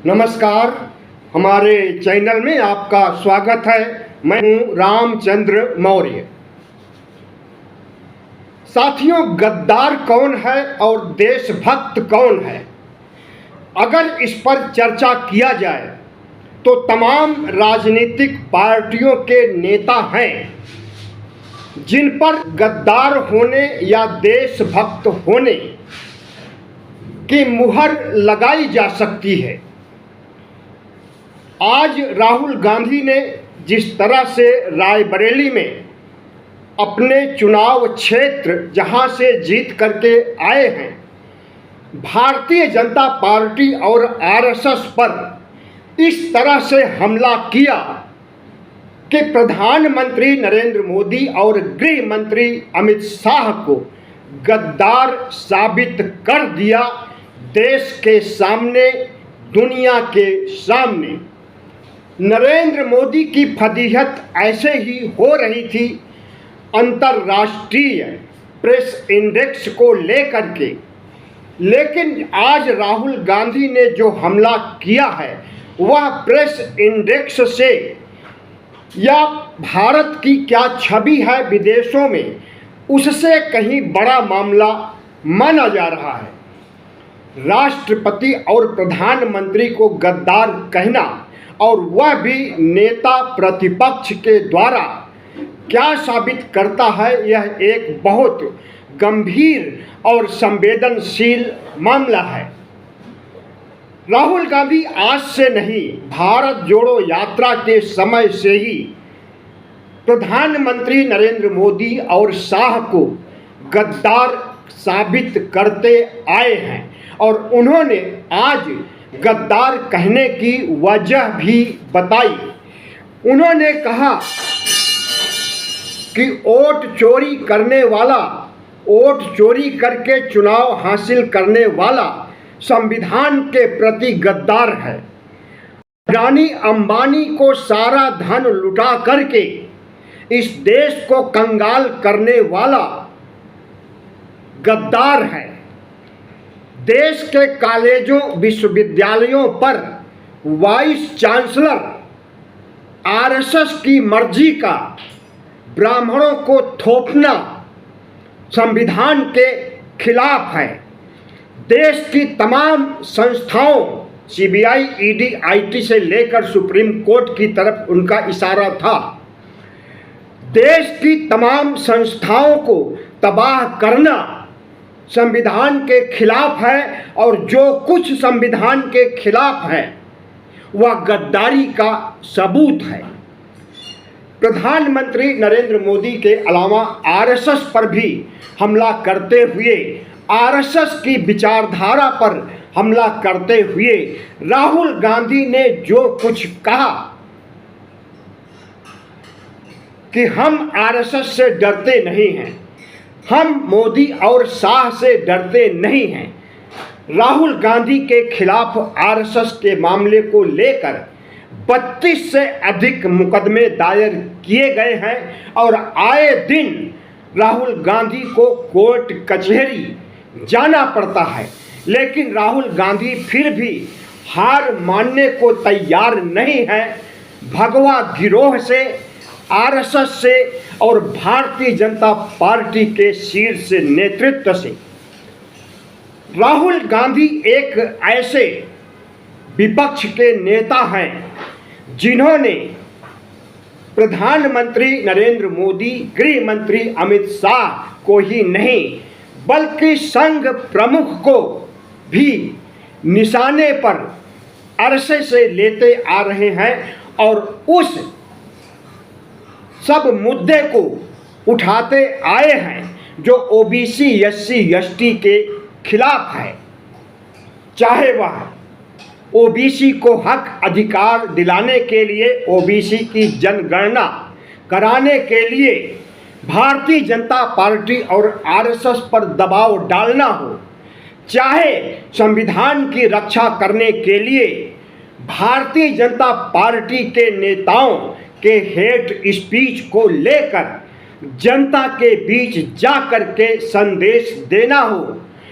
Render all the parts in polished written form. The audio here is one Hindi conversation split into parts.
नमस्कार, हमारे चैनल में आपका स्वागत है। मैं हूं रामचंद्र मौर्य। साथियों, गद्दार कौन है और देशभक्त कौन है, अगर इस पर चर्चा किया जाए तो तमाम राजनीतिक पार्टियों के नेता हैं जिन पर गद्दार होने या देशभक्त होने की मुहर लगाई जा सकती है। आज राहुल गांधी ने जिस तरह से रायबरेली में अपने चुनाव क्षेत्र जहां से जीत करके आए हैं, भारतीय जनता पार्टी और आरएसएस पर इस तरह से हमला किया कि प्रधानमंत्री नरेंद्र मोदी और गृह मंत्री अमित शाह को गद्दार साबित कर दिया। देश के सामने, दुनिया के सामने नरेंद्र मोदी की फजीहत ऐसे ही हो रही थी अंतर्राष्ट्रीय प्रेस इंडेक्स को लेकर के, लेकिन आज राहुल गांधी ने जो हमला किया है वह प्रेस इंडेक्स से या भारत की क्या छवि है विदेशों में, उससे कहीं बड़ा मामला माना जा रहा है। राष्ट्रपति और प्रधानमंत्री को गद्दार कहना, और वह भी नेता प्रतिपक्ष के द्वारा, क्या साबित करता है? यह एक बहुत गंभीर और संवेदनशील मामला है। राहुल गांधी आज से नहीं, भारत जोड़ो यात्रा के समय से ही प्रधानमंत्री नरेंद्र मोदी और शाह को गद्दार साबित करते आए हैं, और उन्होंने आज गद्दार कहने की वजह भी बताई। उन्होंने कहा कि वोट चोरी करने वाला, वोट चोरी करके चुनाव हासिल करने वाला संविधान के प्रति गद्दार है। अडानी अंबानी को सारा धन लुटा करके इस देश को कंगाल करने वाला गद्दार है। देश के कॉलेजों विश्वविद्यालयों पर वाइस चांसलर आरएसएस की मर्जी का ब्राह्मणों को थोपना संविधान के खिलाफ है। देश की तमाम संस्थाओं, सीबीआई, ईडी, आईटी से लेकर सुप्रीम कोर्ट की तरफ उनका इशारा था। देश की तमाम संस्थाओं को तबाह करना संविधान के खिलाफ है, और जो कुछ संविधान के खिलाफ है वह गद्दारी का सबूत है। प्रधानमंत्री नरेंद्र मोदी के अलावा आरएसएस पर भी हमला करते हुए, आरएसएस की विचारधारा पर हमला करते हुए राहुल गांधी ने जो कुछ कहा कि हम आरएसएस से डरते नहीं हैं, हम मोदी और शाह से डरते नहीं हैं। राहुल गांधी के खिलाफ आरएसएस के मामले को लेकर 32 से अधिक मुकदमे दायर किए गए हैं, और आए दिन राहुल गांधी को कोर्ट कचहरी जाना पड़ता है। लेकिन राहुल गांधी फिर भी हार मानने को तैयार नहीं है। भगवा गिरोह से, आरएसएस से और भारतीय जनता पार्टी के शीर्ष नेतृत्व से राहुल गांधी एक ऐसे विपक्ष के नेता हैं जिन्होंने प्रधानमंत्री नरेंद्र मोदी, गृह मंत्री अमित शाह को ही नहीं बल्कि संघ प्रमुख को भी निशाने पर अरसे से लेते आ रहे हैं, और उस सब मुद्दे को उठाते आए हैं जो ओबीसी, एससी, एसटी के खिलाफ है। चाहे वह ओबीसी को हक अधिकार दिलाने के लिए, ओबीसी की जनगणना कराने के लिए भारतीय जनता पार्टी और आरएसएस पर दबाव डालना हो, चाहे संविधान की रक्षा करने के लिए भारतीय जनता पार्टी के नेताओं के हेट स्पीच को लेकर जनता के बीच जाकर के संदेश देना हो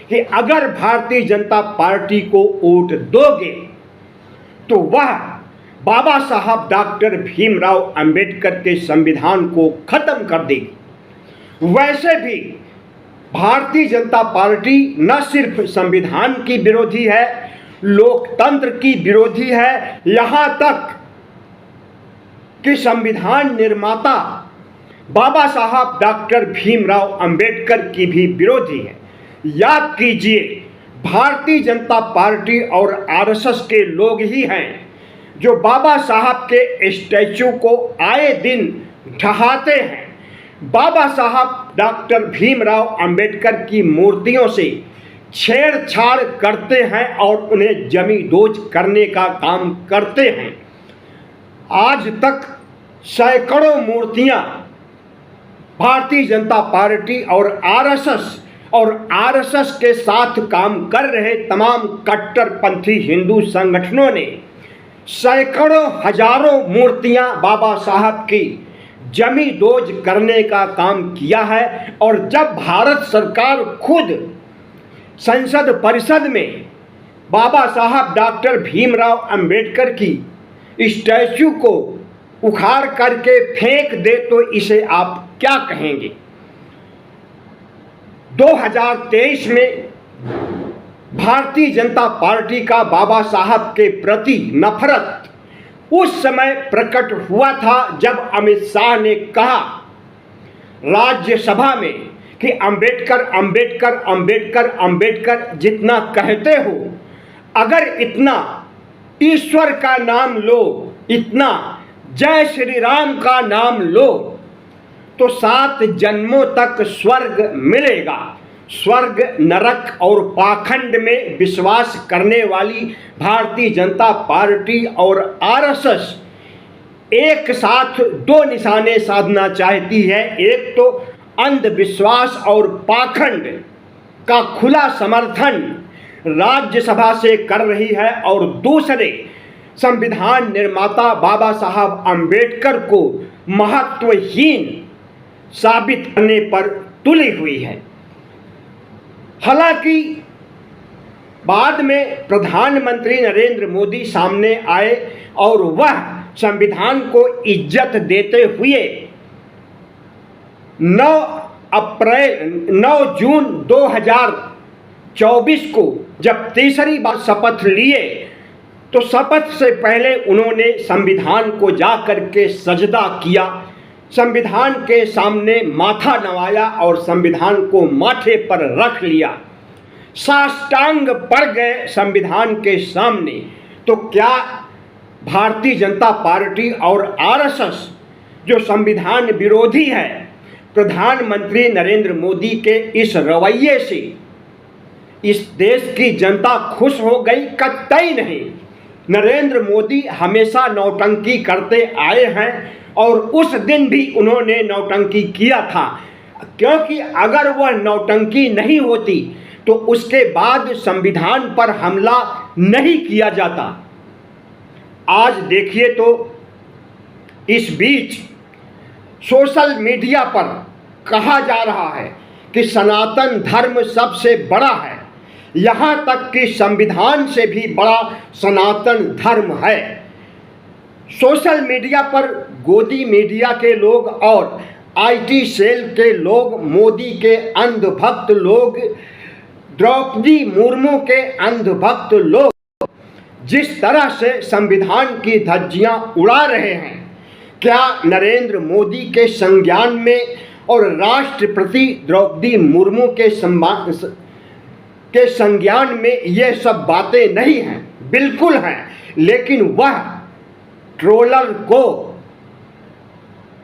कि अगर भारतीय जनता पार्टी को वोट दोगे तो वह बाबा साहब डॉक्टर भीमराव अंबेडकर के संविधान को खत्म कर देगी। वैसे भी भारतीय जनता पार्टी न सिर्फ संविधान की विरोधी है, लोकतंत्र की विरोधी है, यहाँ तक कि संविधान निर्माता बाबा साहब डॉक्टर भीमराव अंबेडकर की भी विरोधी है। याद कीजिए, भारतीय जनता पार्टी और आरएसएस के लोग ही हैं जो बाबा साहब के स्टैचू को आए दिन ढहाते हैं, बाबा साहब डॉक्टर भीमराव अंबेडकर की मूर्तियों से छेड़छाड़ करते हैं और उन्हें जमींदोज करने का काम करते हैं। आज तक सैकड़ों मूर्तियां भारतीय जनता पार्टी और आरएसएस के साथ काम कर रहे तमाम कट्टरपंथी हिंदू संगठनों ने सैकड़ों हजारों मूर्तियां बाबा साहब की जमींदोज करने का काम किया है। और जब भारत सरकार खुद संसद परिषद में बाबा साहब डॉक्टर भीमराव अंबेडकर की स्टैचू को उखाड़ करके फेंक दे तो इसे आप क्या कहेंगे? 2023 में भारतीय जनता पार्टी का बाबा साहब के प्रति नफरत उस समय प्रकट हुआ था जब अमित शाह ने कहा राज्यसभा में कि अंबेडकर अंबेडकर अंबेडकर अंबेडकर जितना कहते हो, अगर इतना ईश्वर का नाम लो, इतना जय श्री राम का नाम लो तो 7 जन्मों तक स्वर्ग मिलेगा। स्वर्ग, नरक और पाखंड में विश्वास करने वाली भारतीय जनता पार्टी और आरएसएस एक साथ 2 निशाने साधना चाहती है। एक तो अंधविश्वास और पाखंड का खुला समर्थन राज्यसभा से कर रही है और दूसरे संविधान निर्माता बाबा साहब अंबेडकर को महत्वहीन साबित करने पर तुली हुई है। हालांकि बाद में प्रधानमंत्री नरेंद्र मोदी सामने आए और वह संविधान को इज्जत देते हुए 9 जून 2024 को जब तीसरी बार शपथ लिए तो शपथ से पहले उन्होंने संविधान को जाकर के सजदा किया, संविधान के सामने माथा नवाया और संविधान को माथे पर रख लिया, साष्टांग पड़ गए संविधान के सामने। तो क्या भारतीय जनता पार्टी और आरएसएस जो संविधान विरोधी है, प्रधानमंत्री नरेंद्र मोदी के इस रवैये से इस देश की जनता खुश हो गई? कतई नहीं। नरेंद्र मोदी हमेशा नौटंकी करते आए हैं और उस दिन भी उन्होंने नौटंकी किया था, क्योंकि अगर वह नौटंकी नहीं होती तो उसके बाद संविधान पर हमला नहीं किया जाता। आज देखिए तो इस बीच सोशल मीडिया पर कहा जा रहा है कि सनातन धर्म सबसे बड़ा है, यहाँ तक कि संविधान से भी बड़ा सनातन धर्म है। सोशल मीडिया पर गोदी मीडिया के लोग और आईटी सेल के लोग, मोदी के अंधभक्त लोग, द्रौपदी मुर्मू के अंधभक्त लोग जिस तरह से संविधान की धज्जियां उड़ा रहे हैं, क्या नरेंद्र मोदी के संज्ञान में और राष्ट्रपति द्रौपदी मुर्मू के संज्ञान में ये सब बातें नहीं हैं? बिल्कुल हैं, लेकिन वह ट्रोलर को,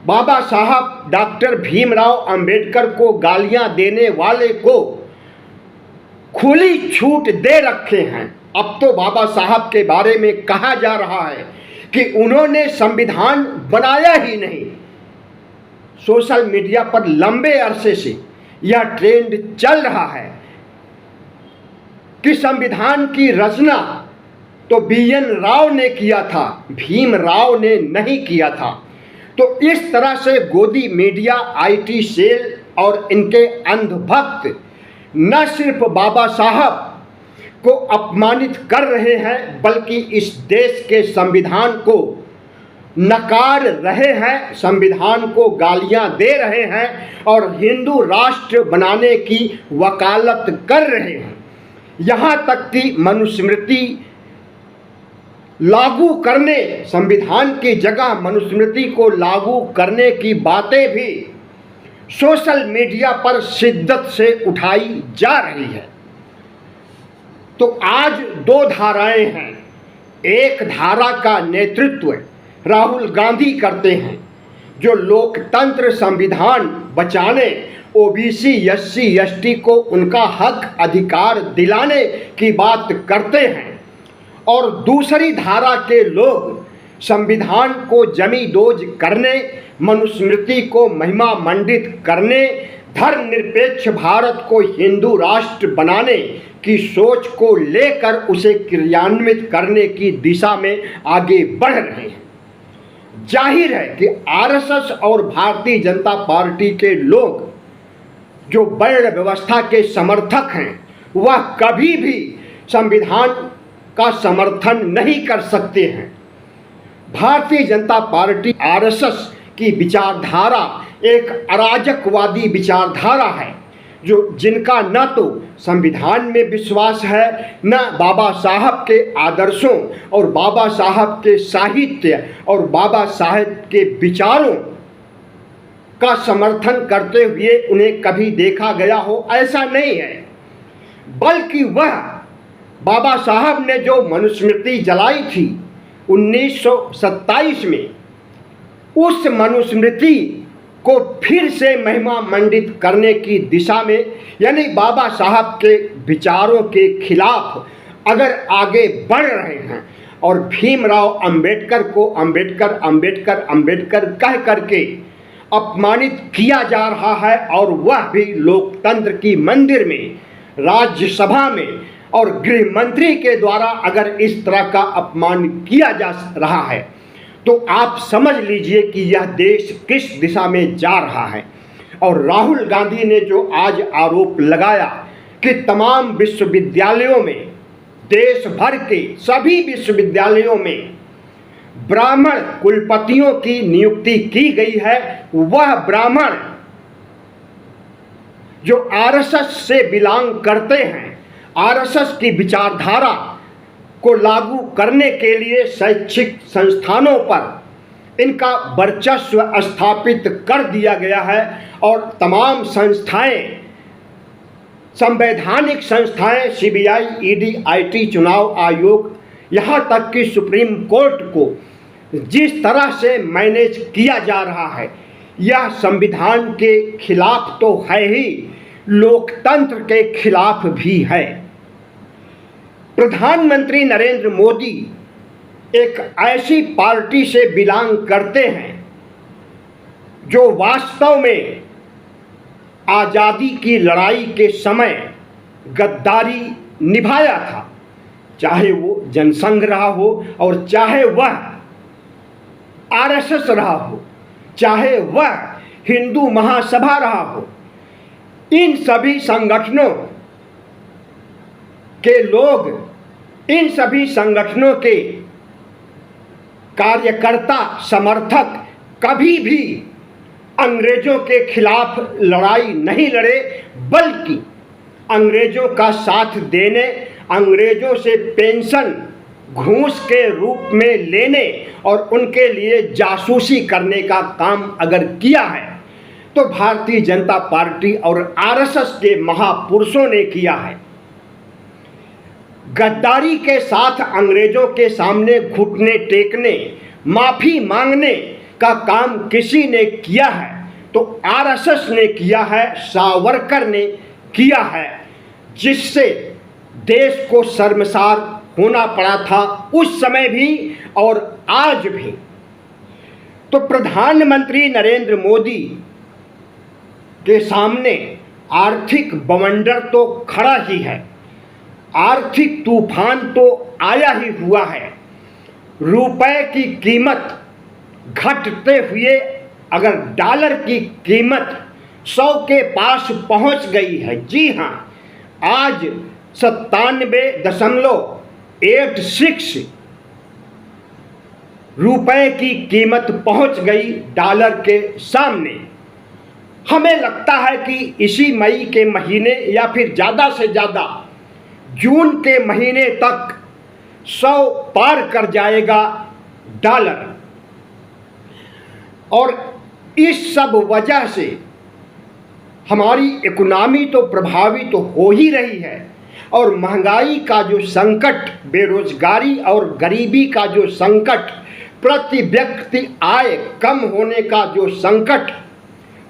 बाबा साहब डॉक्टर भीमराव अंबेडकर को गालियां देने वाले को खुली छूट दे रखे हैं। अब तो बाबा साहब के बारे में कहा जा रहा है कि उन्होंने संविधान बनाया ही नहीं। सोशल मीडिया पर लंबे अरसे से यह ट्रेंड चल रहा है कि संविधान की रचना तो BN राव ने किया था, भीमराव ने नहीं किया था। तो इस तरह से गोदी मीडिया, आईटी सेल और इनके अंधभक्त न सिर्फ बाबा साहब को अपमानित कर रहे हैं, बल्कि इस देश के संविधान को नकार रहे हैं, संविधान को गालियां दे रहे हैं और हिंदू राष्ट्र बनाने की वकालत कर रहे हैं। यहाँ तक कि मनुस्मृति लागू करने, संविधान की जगह मनुस्मृति को लागू करने की बातें भी सोशल मीडिया पर शिद्दत से उठाई जा रही है। तो आज दो धाराएं हैं। एक धारा का नेतृत्व राहुल गांधी करते हैं, जो लोकतंत्र संविधान बचाने, ओबीसी एससी एसटी को उनका हक अधिकार दिलाने की बात करते हैं, और दूसरी धारा के लोग संविधान को जमींदोज करने, मनुस्मृति को महिमा मंडित करने, धर्मनिरपेक्ष भारत को हिंदू राष्ट्र बनाने की सोच को लेकर उसे क्रियान्वित करने की दिशा में आगे बढ़ रहे हैं। जाहिर है कि आरएसएस और भारतीय जनता पार्टी के लोग जो वर्ण व्यवस्था के समर्थक हैं, वह कभी भी संविधान का समर्थन नहीं कर सकते हैं। भारतीय जनता पार्टी आरएसएस की विचारधारा एक अराजकवादी विचारधारा है, जो जिनका न तो संविधान में विश्वास है, न बाबा साहब के आदर्शों और बाबा साहब के साहित्य और बाबा साहब के विचारों का समर्थन करते हुए उन्हें कभी देखा गया हो, ऐसा नहीं है। बल्कि वह बाबा साहब ने जो मनुस्मृति जलाई थी 1927 में, उस मनुस्मृति को फिर से महिमा मंडित करने की दिशा में, यानी बाबा साहब के विचारों के खिलाफ अगर आगे बढ़ रहे हैं और भीमराव अंबेडकर को अंबेडकर अंबेडकर अंबेडकर कह करके अपमानित किया जा रहा है, और वह भी लोकतंत्र की मंदिर में, राज्यसभा में और गृह मंत्री के द्वारा अगर इस तरह का अपमान किया जा रहा है, तो आप समझ लीजिए कि यह देश किस दिशा में जा रहा है। और राहुल गांधी ने जो आज आरोप लगाया कि तमाम विश्वविद्यालयों में, देश भर के सभी विश्वविद्यालयों में ब्राह्मण कुलपतियों की नियुक्ति की गई है, वह ब्राह्मण जो आरएसएस से बिलोंग करते हैं, आरएसएस की विचारधारा को लागू करने के लिए शैक्षिक संस्थानों पर इनका वर्चस्व स्थापित कर दिया गया है, और तमाम संस्थाएं, संवैधानिक संस्थाएं, सीबीआई, ईडी, आईटी, चुनाव आयोग, यहाँ तक कि सुप्रीम कोर्ट को जिस तरह से मैनेज किया जा रहा है, यह संविधान के खिलाफ तो है ही, लोकतंत्र के खिलाफ भी है। प्रधानमंत्री नरेंद्र मोदी एक ऐसी पार्टी से बिलोंग करते हैं जो वास्तव में आज़ादी की लड़ाई के समय गद्दारी निभाया था, चाहे वो जनसंघ रहा हो और चाहे वह आरएसएस रहा हो, चाहे वह हिंदू महासभा रहा हो। इन सभी संगठनों के लोग, इन सभी संगठनों के कार्यकर्ता, समर्थक कभी भी अंग्रेजों के खिलाफ लड़ाई नहीं लड़े, बल्कि अंग्रेजों का साथ देने, अंग्रेजों से पेंशन घूस के रूप में लेने और उनके लिए जासूसी करने का काम अगर किया है, तो भारतीय जनता पार्टी और आरएसएस के महापुरुषों ने किया है। गद्दारी के साथ अंग्रेजों के सामने घुटने टेकने, माफी मांगने का काम किसी ने किया है तो आरएसएस ने किया है, सावरकर ने किया है, जिससे देश को शर्मसार होना पड़ा था उस समय भी और आज भी। तो प्रधानमंत्री नरेंद्र मोदी के सामने आर्थिक बवंडर तो खड़ा ही है, आर्थिक तूफान तो आया ही हुआ है। रुपए की कीमत घटते हुए अगर डॉलर की कीमत 100 के पास पहुंच गई है। जी हाँ, आज 97.86 रुपए की कीमत पहुंच गई डॉलर के सामने। हमें लगता है कि इसी मई के महीने या फिर ज़्यादा से ज़्यादा जून के महीने तक 100 पार कर जाएगा डॉलर। और इस सब वजह से हमारी इकोनॉमी तो प्रभावित तो हो ही रही है, और महंगाई का जो संकट, बेरोजगारी और गरीबी का जो संकट, प्रति व्यक्ति आय कम होने का जो संकट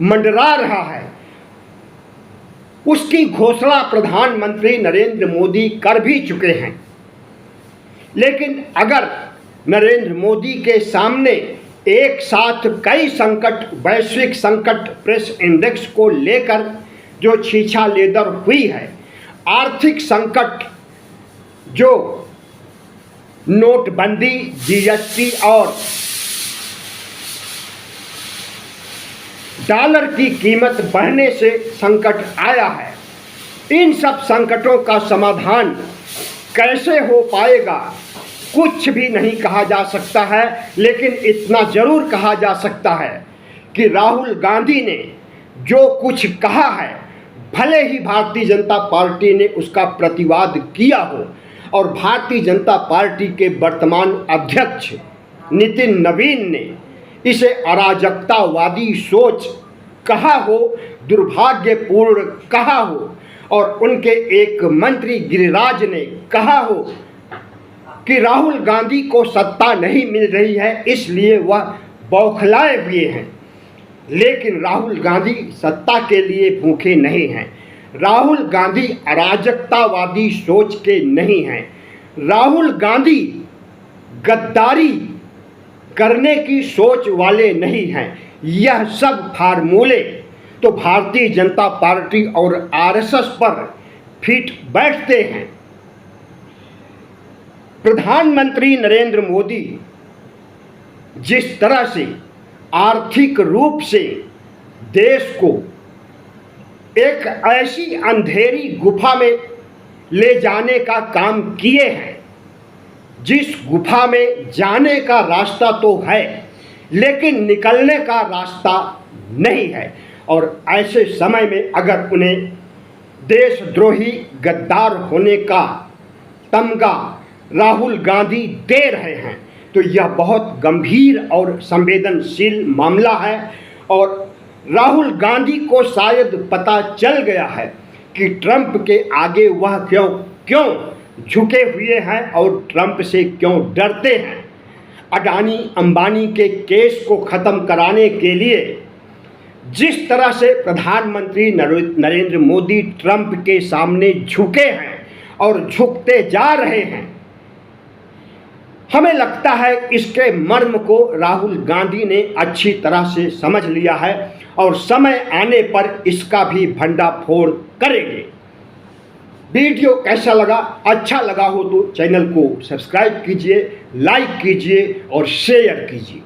मंडरा रहा है, उसकी घोषणा प्रधानमंत्री नरेंद्र मोदी कर भी चुके हैं। लेकिन अगर नरेंद्र मोदी के सामने एक साथ कई संकट, वैश्विक संकट, प्रेस इंडेक्स को लेकर जो छीछा लेदर हुई है, आर्थिक संकट जो नोटबंदी, जीएसटी और डॉलर की कीमत बढ़ने से संकट आया है, इन सब संकटों का समाधान कैसे हो पाएगा कुछ भी नहीं कहा जा सकता है। लेकिन इतना जरूर कहा जा सकता है कि राहुल गांधी ने जो कुछ कहा है, भले ही भारतीय जनता पार्टी ने उसका प्रतिवाद किया हो और भारतीय जनता पार्टी के वर्तमान अध्यक्ष नितिन नवीन ने इसे अराजकतावादी सोच कहा हो, दुर्भाग्यपूर्ण कहा हो, और उनके एक मंत्री गिरिराज ने कहा हो कि राहुल गांधी को सत्ता नहीं मिल रही है इसलिए वह बौखलाए हुए हैं। लेकिन राहुल गांधी सत्ता के लिए भूखे नहीं हैं। राहुल गांधी अराजकतावादी सोच के नहीं हैं। राहुल गांधी गद्दारी करने की सोच वाले नहीं हैं। यह सब फार्मूले तो भारतीय जनता पार्टी और आरएसएस पर फिट बैठते हैं। प्रधानमंत्री नरेंद्र मोदी जिस तरह से आर्थिक रूप से देश को एक ऐसी अंधेरी गुफा में ले जाने का काम किए हैं, जिस गुफा में जाने का रास्ता तो है लेकिन निकलने का रास्ता नहीं है, और ऐसे समय में अगर उन्हें देशद्रोही गद्दार होने का तमगा राहुल गांधी दे रहे हैं तो यह बहुत गंभीर और संवेदनशील मामला है। और राहुल गांधी को शायद पता चल गया है कि ट्रंप के आगे वह क्यों झुके हुए हैं और ट्रंप से क्यों डरते हैं। अडानी अंबानी के केस को ख़त्म कराने के लिए जिस तरह से प्रधानमंत्री नरेंद्र मोदी ट्रंप के सामने झुके हैं और झुकते जा रहे हैं, हमें लगता है इसके मर्म को राहुल गांधी ने अच्छी तरह से समझ लिया है और समय आने पर इसका भी भंडाफोड़ करेंगे। वीडियो कैसा लगा? अच्छा लगा हो तो चैनल को सब्सक्राइब कीजिए, लाइक कीजिए और शेयर कीजिए।